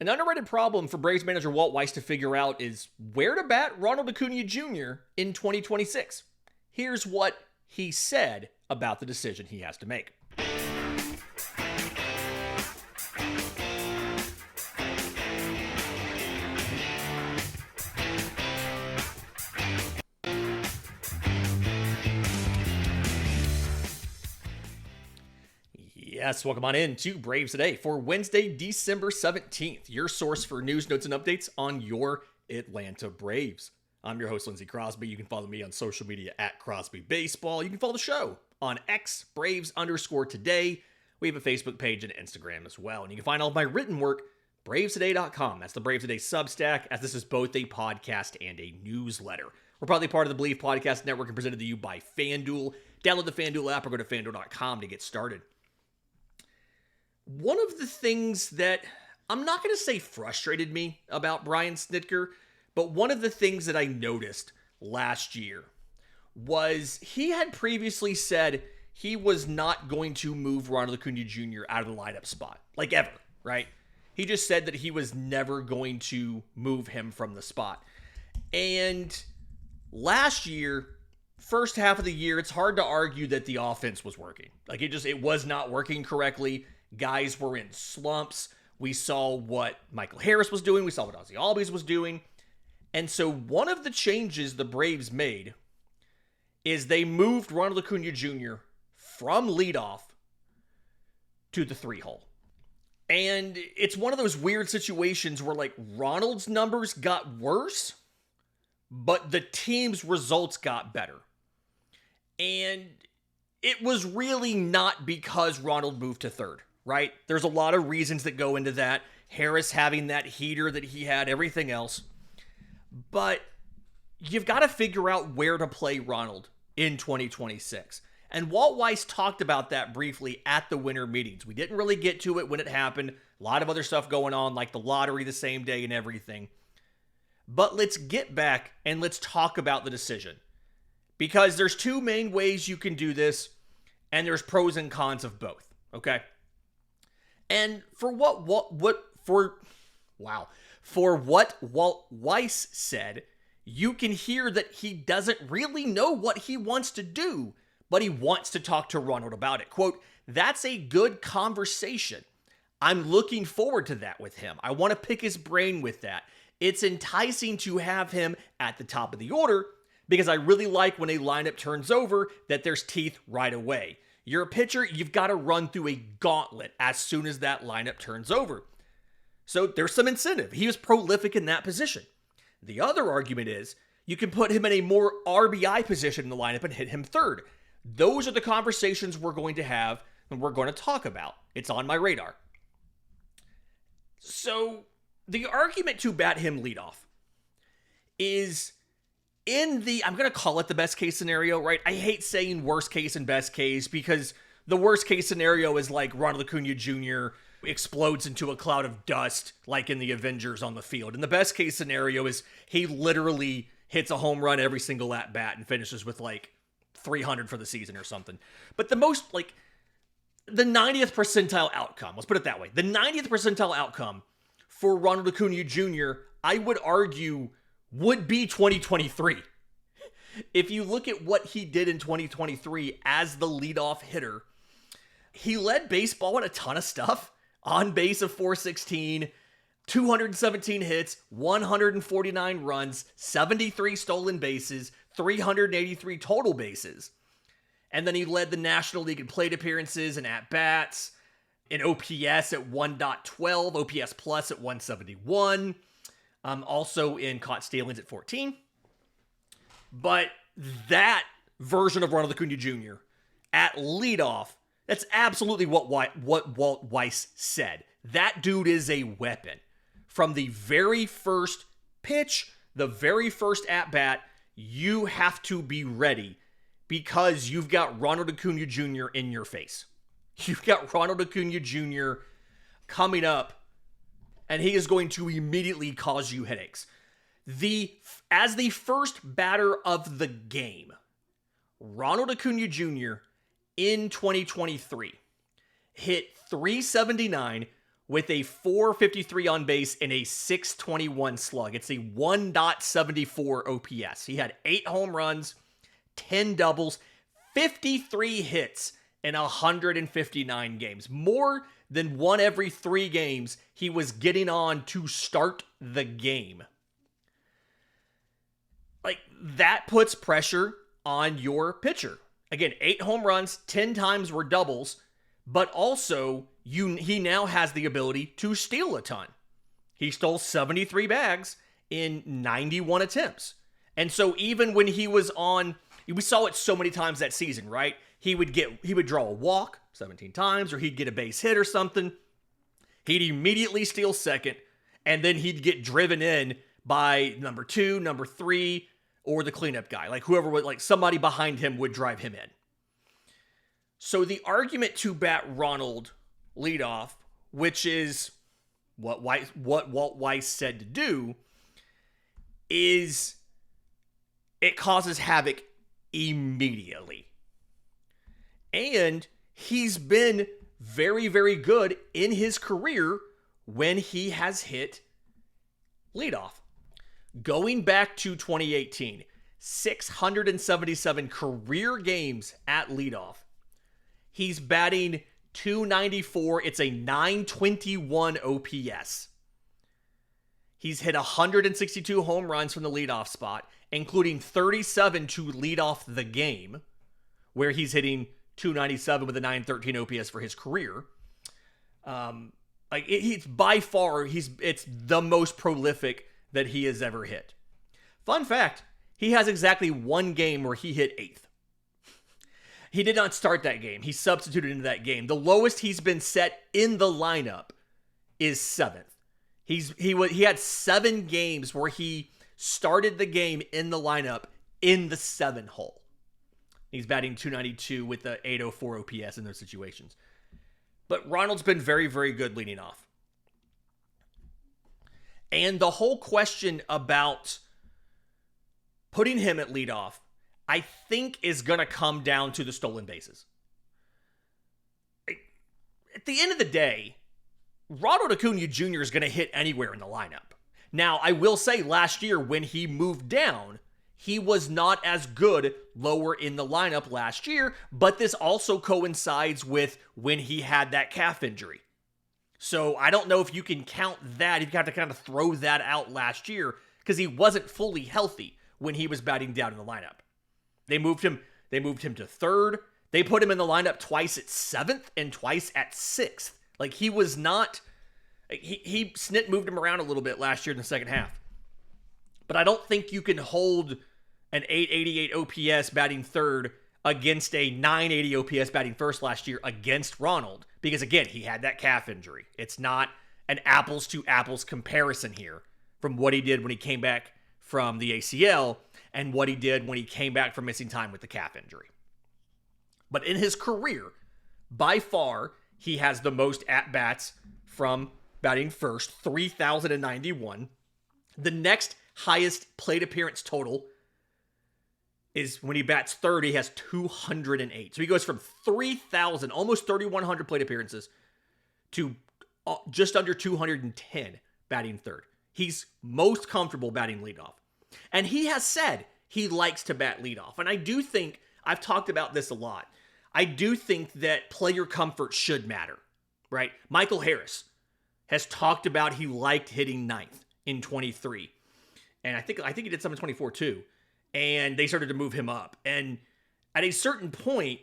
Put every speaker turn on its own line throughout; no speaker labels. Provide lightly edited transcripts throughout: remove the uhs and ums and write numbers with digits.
An underrated problem for Braves manager Walt Weiss to figure out is where to bat Ronald Acuña Jr. in 2026. Here's what he said about the decision he has to make. Yes, welcome on in to Braves Today for Wednesday, December 17th, your source for news, notes, and updates on your Atlanta Braves. I'm your host, Lindsay Crosby. You can follow me on social media at Crosby Baseball. You can follow the show on X, Braves_today. We have a Facebook page and Instagram as well. And you can find all of my written work, bravestoday.com. That's the Braves Today Substack, as this is both a podcast and a newsletter. We're probably part of the Believe Podcast Network and presented to you by FanDuel. Download the FanDuel app or go to FanDuel.com to get started. One of the things that I'm not going to say frustrated me about Brian Snitker, but one of the things that I noticed last year was he had previously said he was not going to move Ronald Acuña Jr. out of the lineup spot, like ever, right? He just said that he was never going to move him from the spot. And last year, first half of the year, it's hard to argue that the offense was working. Like it was not working correctly. Guys were in slumps. We saw what Michael Harris was doing. We saw what Ozzie Albies was doing. And so one of the changes the Braves made is they moved Ronald Acuña Jr. from leadoff to the 3-hole. And it's one of those weird situations where like Ronald's numbers got worse, but the team's results got better. And it was really not because Ronald moved to third. Right? There's a lot of reasons that go into that. Harris having that heater that he had, everything else. But you've got to figure out where to play Ronald in 2026. And Walt Weiss talked about that briefly at the winter meetings. We didn't really get to it when it happened. A lot of other stuff going on, like the lottery the same day and everything. But let's get back and let's talk about the decision. Because there's two main ways you can do this, and there's pros and cons of both. Okay? And for what Walt Weiss said, you can hear that he doesn't really know what he wants to do, but he wants to talk to Ronald about it. Quote, "That's a good conversation. I'm looking forward to that with him. I want to pick his brain with that. It's enticing to have him at the top of the order because I really like when a lineup turns over that there's teeth right away. You're a pitcher, you've got to run through a gauntlet as soon as that lineup turns over. So there's some incentive. He was prolific in that position. The other argument is you can put him in a more RBI position in the lineup and hit him third. Those are the conversations we're going to have and we're going to talk about. It's on my radar." So the argument to bat him leadoff is in the, I'm going to call it the best case scenario, right? I hate saying worst case and best case because the worst case scenario is like Ronald Acuña Jr. explodes into a cloud of dust like in the Avengers on the field. And the best case scenario is he literally hits a home run every single at bat and finishes with like 300 for the season or something. But the most like the 90th percentile outcome, let's put it that way. The 90th percentile outcome for Ronald Acuña Jr., I would argue would be 2023. If you look at what he did in 2023 as the leadoff hitter, he led baseball in a ton of stuff. On base of 416, 217 hits, 149 runs, 73 stolen bases, 383 total bases. And then he led the National League in plate appearances and at-bats, in OPS at 1.12, OPS plus at 171. Also in caught stealings at 14. But that version of Ronald Acuña Jr. at leadoff, that's absolutely what Walt Weiss said. That dude is a weapon. From the very first pitch, the very first at-bat, you have to be ready because you've got Ronald Acuña Jr. in your face. You've got Ronald Acuña Jr. coming up, and he is going to immediately cause you headaches. As the first batter of the game, Ronald Acuña Jr. in 2023 hit .379 with a 453 on base and a 621 slug. It's a 1.74 OPS. He had 8 home runs, 10 doubles, 53 hits in 159 games. More than 1 every 3 games he was getting on to start the game. Like, that puts pressure on your pitcher. Again, 8 home runs, 10 times were doubles, but also he now has the ability to steal a ton. He stole 73 bags in 91 attempts. And so even when he was on, we saw it so many times that season, right? He would draw a walk 17 times, or he'd get a base hit or something. He'd immediately steal second, and then he'd get driven in by number 2, number 3, or the cleanup guy. Like whoever would, like somebody behind him would drive him in. So the argument to bat Ronald leadoff, which is what Walt Weiss said to do, is it causes havoc immediately. And he's been very, very good in his career when he has hit leadoff. Going back to 2018, 677 career games at leadoff. He's batting .294. It's a .921 OPS. He's hit 162 home runs from the leadoff spot, including 37 to lead off the game, where he's hitting .297 with a .913 OPS for his career. It's by far, it's the most prolific that he has ever hit. Fun fact, he has exactly 1 game where he hit 8th. He did not start that game. He substituted into that game. The lowest he's been set in the lineup is 7th. He had 7 games where he started the game in the lineup in the 7 hole. He's batting .292 with the .804 OPS in those situations. But Ronald's been very, very good leading off. And the whole question about putting him at leadoff, I think, is going to come down to the stolen bases. At the end of the day, Ronald Acuña Jr. is going to hit anywhere in the lineup. Now, I will say last year when he moved down, he was not as good lower in the lineup last year, but this also coincides with when he had that calf injury. So I don't know if you can count that. You have to kind of throw that out last year because he wasn't fully healthy when he was batting down in the lineup. They moved him to 3rd. They put him in the lineup twice at 7th and twice at 6th. Like, he was not, Snit moved him around a little bit last year in the second half. But I don't think you can hold an 888 OPS batting 3rd against a 980 OPS batting 1st last year against Ronald. Because, again, he had that calf injury. It's not an apples to apples comparison here from what he did when he came back from the ACL and what he did when he came back from missing time with the calf injury. But in his career, by far, he has the most at-bats from batting first, 3,091. The next highest plate appearance total is when he bats 3rd, he has 208. So he goes from 3,000, almost 3,100 plate appearances to just under 210 batting 3rd. He's most comfortable batting leadoff. And he has said he likes to bat leadoff. And I do think, I've talked about this a lot, I do think that player comfort should matter, right? Michael Harris has talked about he liked hitting 9th in 23. And I think he did some in 24 too. And they started to move him up. And at a certain point,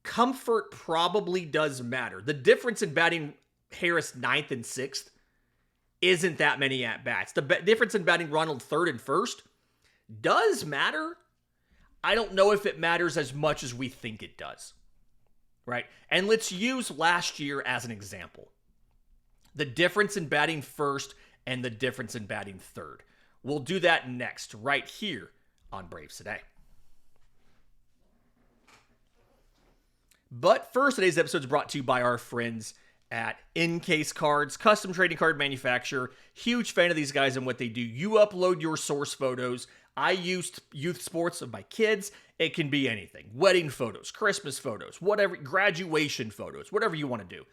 comfort probably does matter. The difference in batting Harris 9th and 6th isn't that many at-bats. The difference in batting Ronald 3rd and 1st does matter. I don't know if it matters as much as we think it does, right? And let's use last year as an example. The difference in batting 1st and the difference in batting 3rd. We'll do that next, right here on Braves Today. But first, today's episode is brought to you by our friends at Encase Cards, custom trading card manufacturer. Huge fan of these guys and what they do. You upload your source photos. I used youth sports of my kids. It can be anything. Wedding photos, Christmas photos, whatever, graduation photos, whatever you want to do.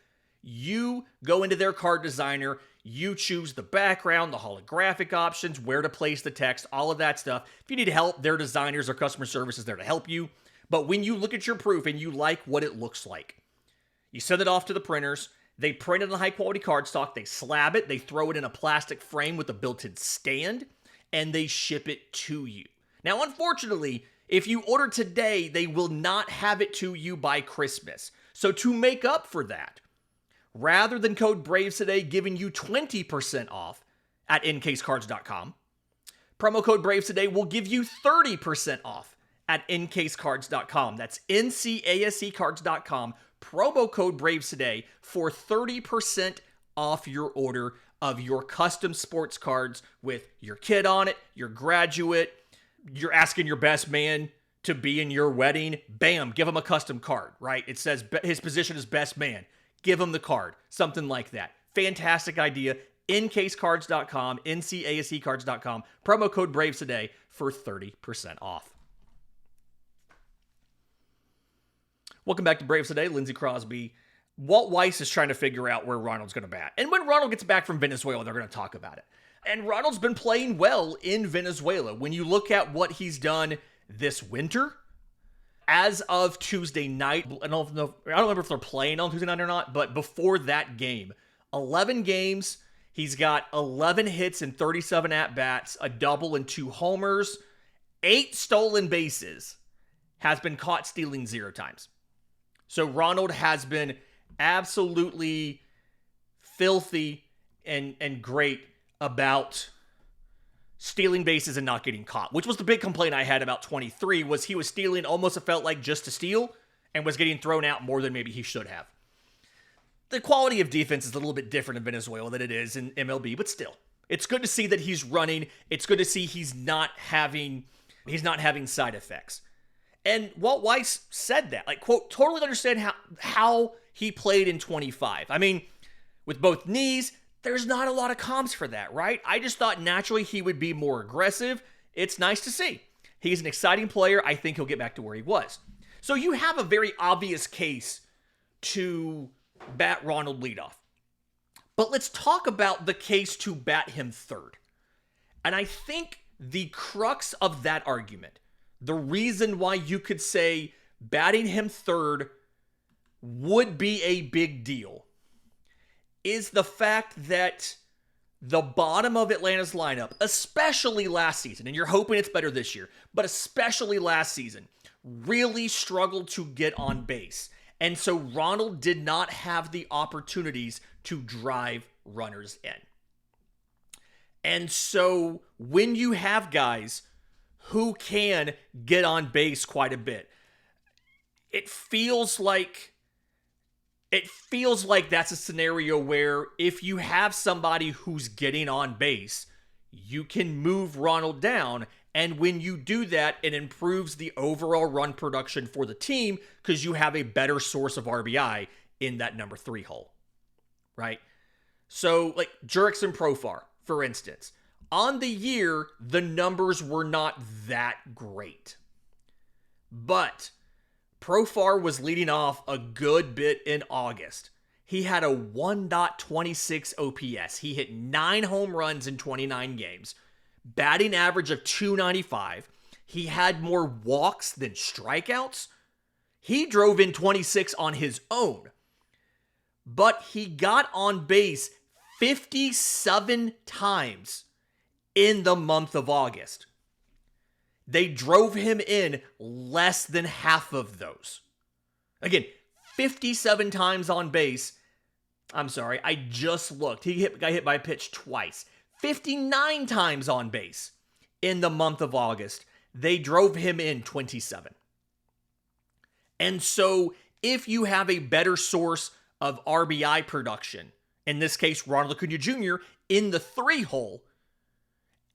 You go into their card designer, you choose the background, the holographic options, where to place the text, all of that stuff. If you need help, their designers or customer service is there to help you. But when you look at your proof and you like what it looks like, you send it off to the printers. They print it on high-quality cardstock. They slab it. They throw it in a plastic frame with a built-in stand, and they ship it to you. Now, unfortunately, if you order today, they will not have it to you by Christmas. So to make up for that, rather than code BRAVES today giving you 20% off at ncasecards.com, promo code BRAVES today will give you 30% off at ncasecards.com. That's ncasecards.com. Promo code BRAVES today for 30% off your order of your custom sports cards with your kid on it, your graduate, you're asking your best man to be in your wedding. Bam, give him a custom card, right? It says his position is best man. Give him the card, something like that. Fantastic idea. ncasecards.com, ncasecards.com. Promo code BRAVES today for 30% off. Welcome back to Braves Today. Lindsay Crosby. Walt Weiss is trying to figure out where Ronald's going to bat. And when Ronald gets back from Venezuela, they're going to talk about it. And Ronald's been playing well in Venezuela. When you look at what he's done this winter, as of Tuesday night, I don't remember if they're playing on Tuesday night or not, but before that game, 11 games, he's got 11 hits and 37 at-bats, a double and 2 homers, 8 stolen bases, has been caught stealing 0 times. So Ronald has been absolutely filthy and great about stealing bases and not getting caught, which was the big complaint I had about 23, was he was stealing almost, it felt like, just to steal, and was getting thrown out more than maybe he should have. The quality of defense is a little bit different in Venezuela than it is in MLB, but still, it's good to see that he's running. It's good to see he's not having side effects. And Walt Weiss said that, like, quote, totally understand how he played in 25. I mean, with both knees, there's not a lot of comps for that, right? I just thought naturally he would be more aggressive. It's nice to see. He's an exciting player. I think he'll get back to where he was. So you have a very obvious case to bat Ronald leadoff. But let's talk about the case to bat him third. And I think the crux of that argument, the reason why you could say batting him third would be a big deal, is the fact that the bottom of Atlanta's lineup, especially last season, and you're hoping it's better this year, but especially last season, really struggled to get on base. And so Ronald did not have the opportunities to drive runners in. And so when you have guys who can get on base quite a bit, it feels like that's a scenario where if you have somebody who's getting on base, you can move Ronald down. And when you do that, it improves the overall run production for the team because you have a better source of RBI in that number 3 hole, right? So like Jurickson Profar, for instance, on the year, the numbers were not that great. But Profar was leading off a good bit in August. He had a 1.26 OPS. He hit 9 home runs in 29 games, batting average of .295. He had more walks than strikeouts. He drove in 26 on his own, but he got on base 57 times in the month of August. They drove him in less than half of those. Again, 57 times on base. I'm sorry, I just looked. Got hit by a pitch twice. 59 times on base in the month of August. They drove him in 27. And so if you have a better source of RBI production, in this case, Ronald Acuña Jr. in the 3 hole,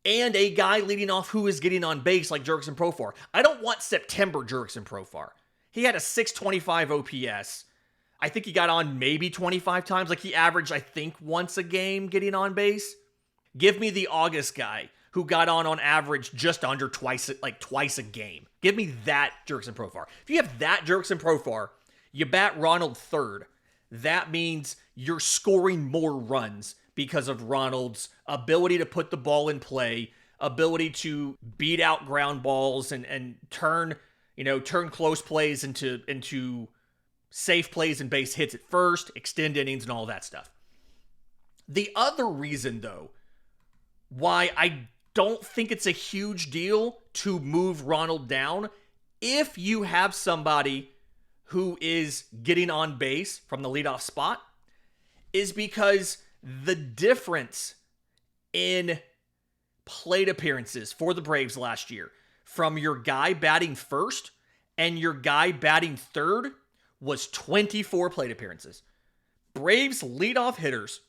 and a guy leading off who is getting on base like Jurickson Profar. I don't want September Jurickson Profar. He had a 625 OPS. I think he got on maybe 25 times. Like he averaged, I think, once a game getting on base. Give me the August guy who got on average just under twice a game. Give me that Jurickson Profar. If you have that Jurickson Profar, you bat Ronald third. that means you're scoring more runs because of Ronald's ability to put the ball in play, ability to beat out ground balls and turn close plays into safe plays and base hits at first, extend innings and all that stuff. The other reason, though, why I don't think it's a huge deal to move Ronald down, if you have somebody who is getting on base from the leadoff spot, is because the difference in plate appearances for the Braves last year from your guy batting first and your guy batting third was 24 plate appearances. Braves leadoff hitters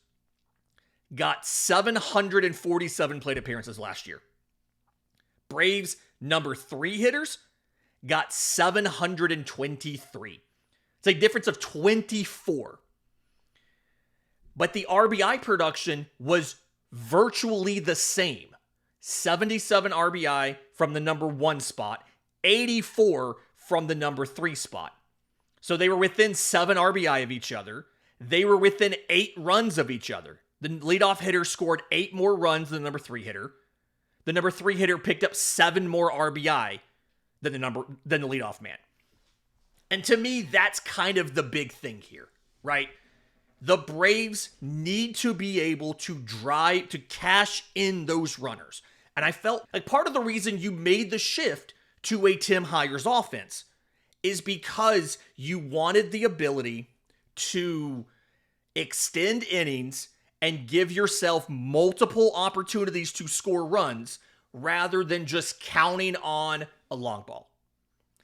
got 747 plate appearances last year. Braves number 3 hitters got 723. It's a difference of 24. But the RBI production was virtually the same. 77 RBI from the number 1 spot, 84 from the number 3 spot. So they were within 7 RBI of each other. They were within 8 runs of each other. The leadoff hitter scored 8 more runs than the number 3 hitter. The number 3 hitter picked up 7 more RBI than the leadoff man. And to me, that's kind of the big thing here, right? The Braves need to be able to cash in those runners. And I felt like part of the reason you made the shift to a Tim Heyer's offense is because you wanted the ability to extend innings and give yourself multiple opportunities to score runs rather than just counting on a long ball.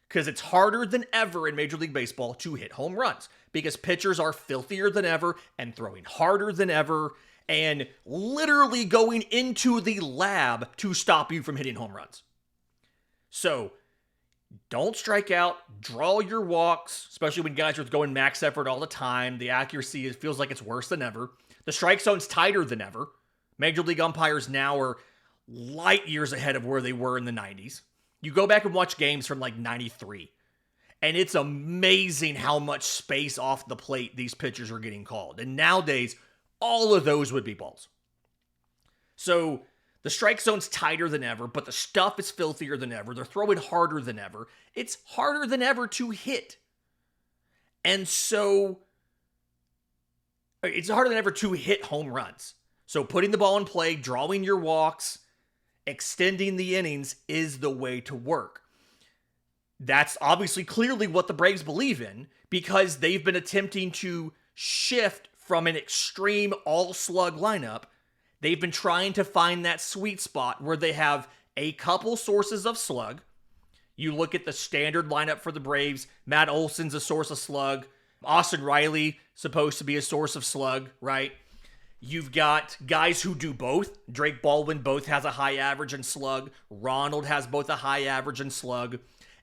Because it's harder than ever in Major League Baseball to hit home runs because pitchers are filthier than ever and throwing harder than ever and literally going into the lab to stop you from hitting home runs. So don't strike out, draw your walks, especially when guys are going max effort all the time. The accuracy feels like it's worse than ever. The strike zone's tighter than ever. Major League umpires now are light years ahead of where they were in the 90s. You go back and watch games from like 93, and it's amazing how much space off the plate these pitchers are getting called. And nowadays, all of those would be balls. So the strike zone's tighter than ever, but the stuff is filthier than ever. They're throwing harder than ever. It's harder than ever to hit. And so it's harder than ever to hit home runs. So putting the ball in play, drawing your walks, extending the innings is the way to work. That's obviously clearly what the Braves believe in because they've been attempting to shift from an extreme all-slug lineup. They've been trying to find that sweet spot where they have a couple sources of slug. You look at the standard lineup for the Braves. Matt Olson's a source of slug. Austin Riley, supposed to be a source of slug, right? You've got guys who do both. Drake Baldwin both has a high average and slug. Ronald has both a high average and slug.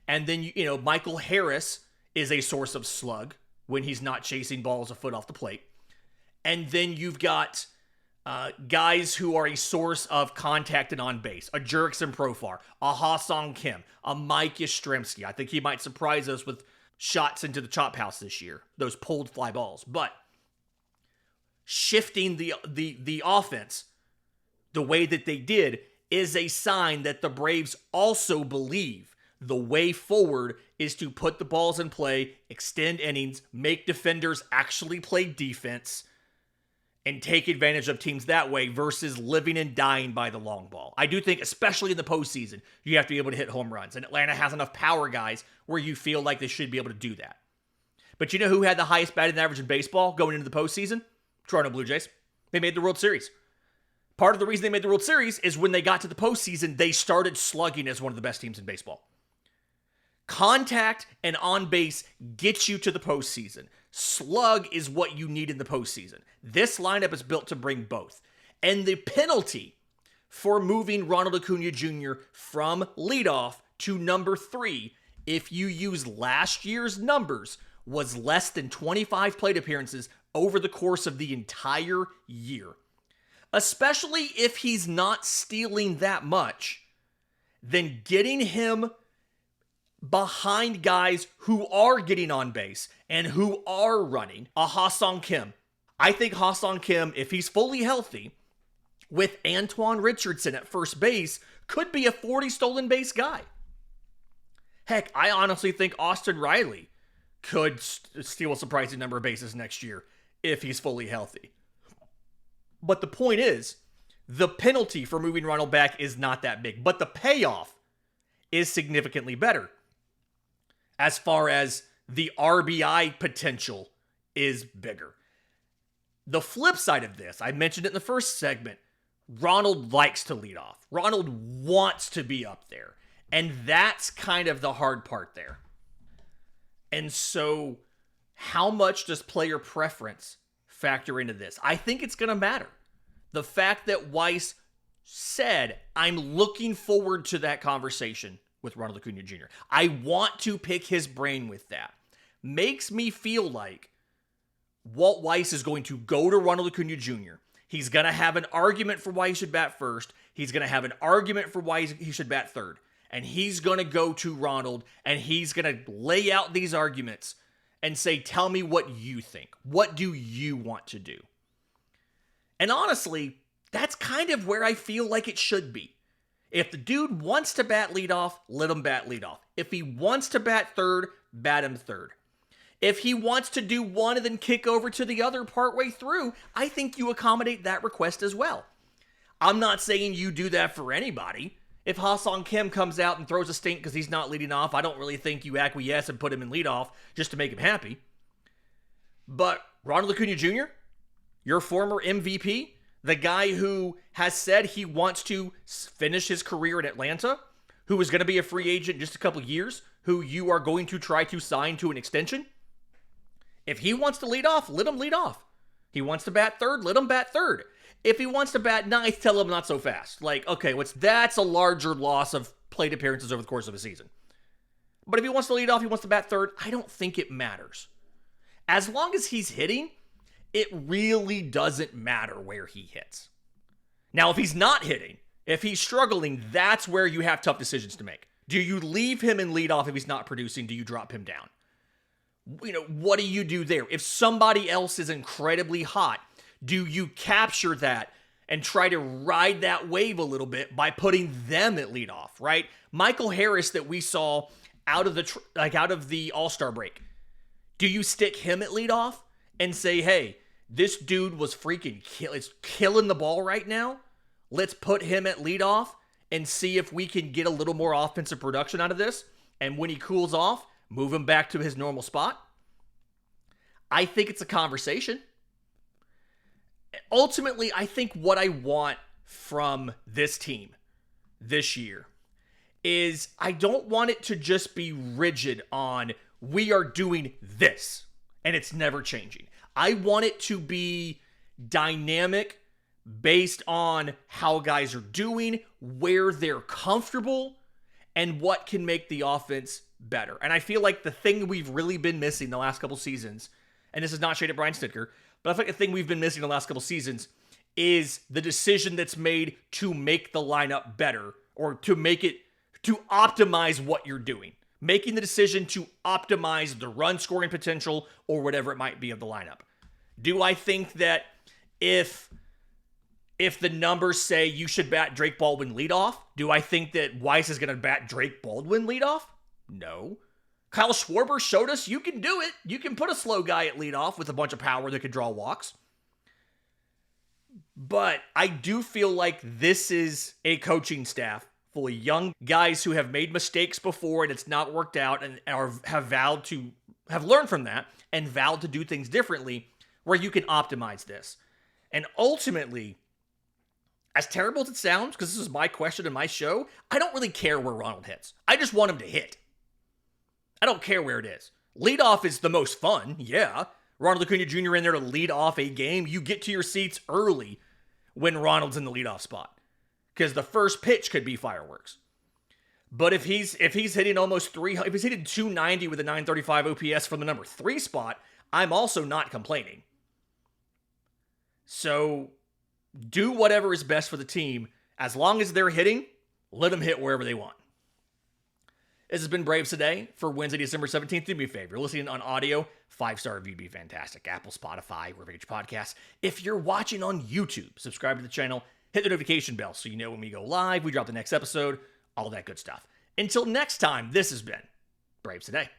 And then, Michael Harris is a source of slug when he's not chasing balls a foot off the plate. And then you've got guys who are a source of contact and on base. A Jurickson Profar, a Ha-Sung Kim, a Mike Yastrzemski. I think he might surprise us with shots into the chop house this year. Those pulled fly balls. But shifting the offense the way that they did is a sign that the Braves also believe the way forward is to put the balls in play, extend innings, make defenders actually play defense, and take advantage of teams that way versus living and dying by the long ball. I do think, especially in the postseason, you have to be able to hit home runs. And Atlanta has enough power guys where you feel like they should be able to do that. But you know who had the highest batting average in baseball going into the postseason? Toronto Blue Jays. They made the World Series. Part of the reason they made the World Series is when they got to the postseason, they started slugging as one of the best teams in baseball. Contact and on base gets you to the postseason. Slug is what you need in the postseason. This lineup is built to bring both. And the penalty for moving Ronald Acuña Jr. from leadoff to number 3, if you use last year's numbers, was less than 25 plate appearances over the course of the entire year. Especially if he's not stealing that much, then getting him behind guys who are getting on base and who are running. A Ha-Sung Kim. I think Ha-Sung Kim, if he's fully healthy, with Antoine Richardson at first base, could be a 40 stolen base guy. Heck, I honestly think Austin Riley could steal a surprising number of bases next year if he's fully healthy. But the point is, the penalty for moving Ronald back is not that big, but the payoff is significantly better. As far as the RBI potential is bigger. The flip side of this, I mentioned it in the first segment, Ronald likes to lead off. Ronald wants to be up there. And that's kind of the hard part there. And so, how much does player preference factor into this? I think it's going to matter. The fact that Weiss said, I'm looking forward to that conversation with Ronald Acuña Jr. I want to pick his brain with that. Makes me feel like Walt Weiss is going to go to Ronald Acuña Jr. He's going to have an argument for why he should bat first. He's going to have an argument for why he should bat third. And he's going to go to Ronald and he's going to lay out these arguments and say, tell me what you think. What do you want to do? And honestly, that's kind of where I feel like it should be. If the dude wants to bat leadoff, let him bat leadoff. If he wants to bat third, bat him third. If he wants to do one and then kick over to the other partway through, I think you accommodate that request as well. I'm not saying you do that for anybody. If Ha-Sung Kim comes out and throws a stink because he's not leading off, I don't really think you acquiesce and put him in leadoff just to make him happy. But Ronald Acuña Jr., your former MVP, the guy who has said he wants to finish his career in Atlanta, who is going to be a free agent in just a couple years, who you are going to try to sign to an extension, if he wants to lead off, let him lead off. He wants to bat third, let him bat third. If he wants to bat ninth, tell him not so fast. Like, okay, that's a larger loss of plate appearances over the course of a season. But if he wants to lead off, he wants to bat third, I don't think it matters. As long as he's hitting, it really doesn't matter where he hits. Now, if he's not hitting, if he's struggling, that's where you have tough decisions to make. Do you leave him in leadoff if he's not producing? Do you drop him down? What do you do there? If somebody else is incredibly hot, do you capture that and try to ride that wave a little bit by putting them at leadoff, right? Michael Harris that we saw out of the All-Star break. Do you stick him at leadoff and say, hey, this dude was freaking killing the ball right now. Let's put him at leadoff and see if we can get a little more offensive production out of this. And when he cools off, move him back to his normal spot. I think it's a conversation. Ultimately, I think what I want from this team this year is I don't want it to just be rigid on we are doing this and it's never changing. I want it to be dynamic based on how guys are doing, where they're comfortable, and what can make the offense better. And I feel like the thing we've really been missing the last couple seasons, and this is not shade at Brian Snitker, but I think the thing we've been missing the last couple seasons is the decision that's made to make the lineup better or to optimize what you're doing. Making the decision to optimize the run scoring potential or whatever it might be of the lineup. Do I think that if the numbers say you should bat Drake Baldwin leadoff, do I think that Weiss is going to bat Drake Baldwin leadoff? No. Kyle Schwarber showed us you can do it. You can put a slow guy at leadoff with a bunch of power that could draw walks. But I do feel like this is a coaching staff full of young guys who have made mistakes before and it's not worked out and have learned from that and vowed to do things differently where you can optimize this. And ultimately, as terrible as it sounds, because this is my question in my show, I don't really care where Ronald hits. I just want him to hit. I don't care where it is. Leadoff is the most fun, yeah. Ronald Acuña Jr. in there to lead off a game. You get to your seats early when Ronald's in the leadoff spot, because the first pitch could be fireworks. But if he's hitting if he's hitting 290 with a 935 OPS from the number 3 spot, I'm also not complaining. So do whatever is best for the team. As long as they're hitting, let them hit wherever they want. This has been Braves Today for Wednesday, December 17th. Do me a favor. Listening on audio, 5-star review would be fantastic. Apple, Spotify, wherever you get your podcasts. If you're watching on YouTube, subscribe to the channel. Hit the notification bell so you know when we go live, we drop the next episode, all that good stuff. Until next time, this has been Braves Today.